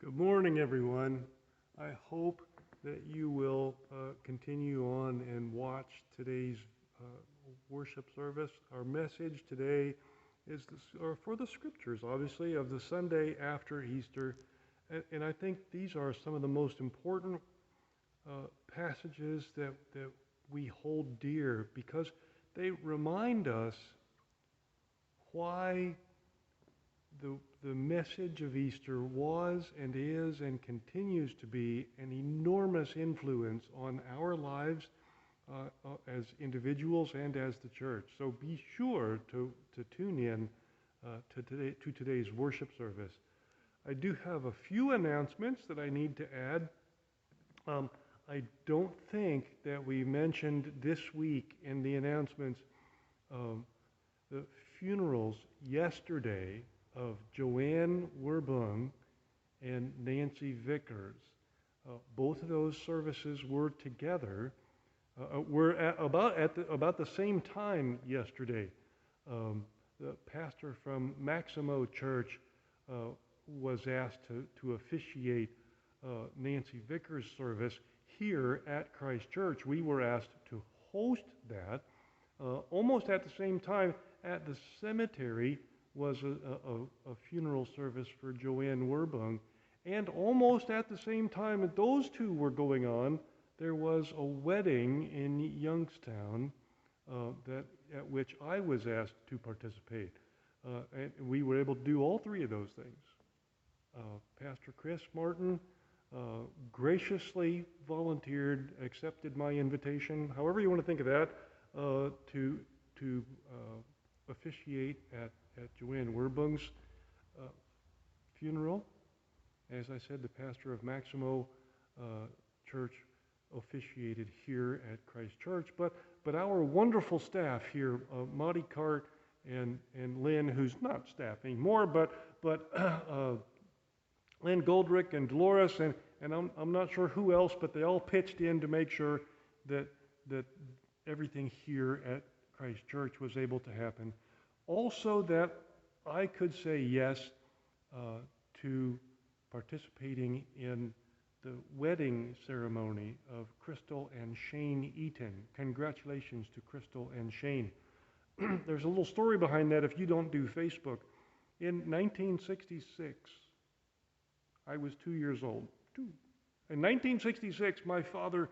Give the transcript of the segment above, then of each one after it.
Good morning, everyone. I hope that you will continue on and watch today's worship service. Our message today is for the scriptures, obviously, of the Sunday after Easter. And I think these are some of the most important passages that we hold dear because they remind us why the message of Easter was and is and continues to be an enormous influence on our lives as individuals and as the church. So be sure to tune in to today's worship service. I do have a few announcements that I need to add. I don't think that we mentioned this week in the announcements the funerals yesterday of Joanne Werbung and Nancy Vickers. Both of those services were together. Were about the same time yesterday. The pastor from Maximo Church was asked to officiate Nancy Vickers' service here at Christ Church. We were asked to host that. Almost at the same time, at the cemetery was a funeral service for Joanne Werbung. And almost at the same time that those two were going on, there was a wedding in Youngstown at which I was asked to participate. And we were able to do all three of those things. Pastor Chris Martin graciously volunteered, accepted my invitation, however you want to think of that, to officiate at Joanne Werbung's funeral. As I said, the pastor of Maximo Church officiated here at Christ Church, but our wonderful staff here, Monty Cart and Lynn, who's not staff anymore, but Lynn Goldrick and Dolores, and I'm not sure who else, but they all pitched in to make sure that everything here at Christ Church was able to happen. Also that I could say yes to participating in the wedding ceremony of Crystal and Shane Eaton. Congratulations to Crystal and Shane. There's a little story behind that if you don't do Facebook. In 1966, I was 2 years old. In 1966, my father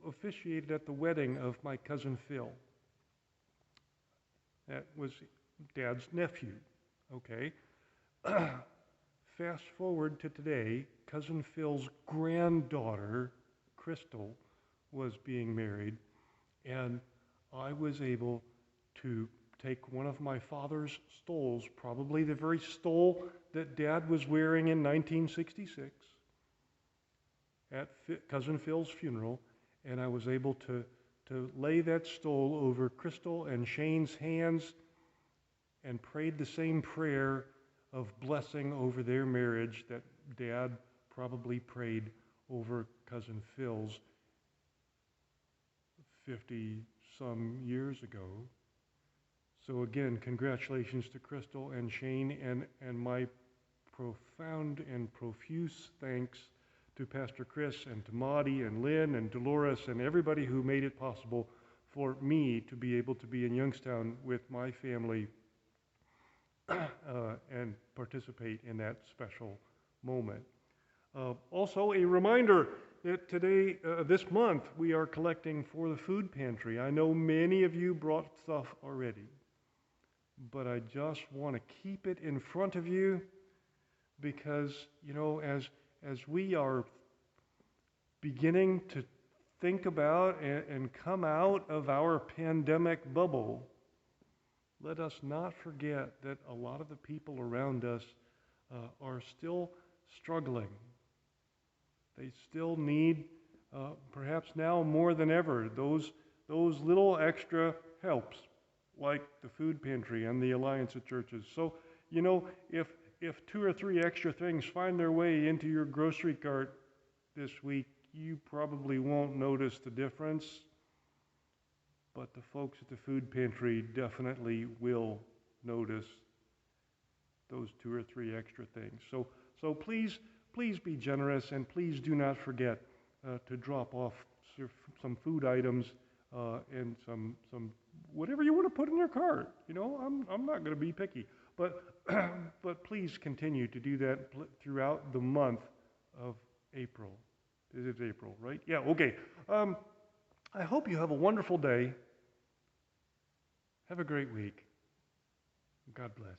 officiated at the wedding of my cousin Phil. That was Dad's nephew, okay? Fast forward to today, cousin Phil's granddaughter, Crystal, was being married, and I was able to take one of my father's stoles, probably the very stole that Dad was wearing in 1966, at cousin Phil's funeral, and I was able to lay that stole over Crystal and Shane's hands and prayed the same prayer of blessing over their marriage that Dad probably prayed over cousin Phil's 50-some years ago. So again, congratulations to Crystal and Shane, and my profound and profuse thanks to Pastor Chris and to Maudie and Lynn and Dolores and everybody who made it possible for me to be able to be in Youngstown with my family and participate in that special moment. Also, a reminder that today, this month, we are collecting for the food pantry. I know many of you brought stuff already, but I just want to keep it in front of you because, you know, as we are beginning to think about and come out of our pandemic bubble, let us not forget that a lot of the people around us are still struggling. They still need, perhaps now more than ever, those little extra helps, like the food pantry and the Alliance of Churches. So, you know, if 2 or 3 extra things find their way into your grocery cart this week, you probably won't notice the difference, but the folks at the food pantry definitely will notice those 2 or 3 extra things. So please be generous, and please do not forget to drop off some food items and some whatever you want to put in your cart. I'm not going to be picky, but but please continue to do that throughout the month of April. It is April, right? Yeah. Okay. I hope you have a wonderful day. Have a great week. God bless.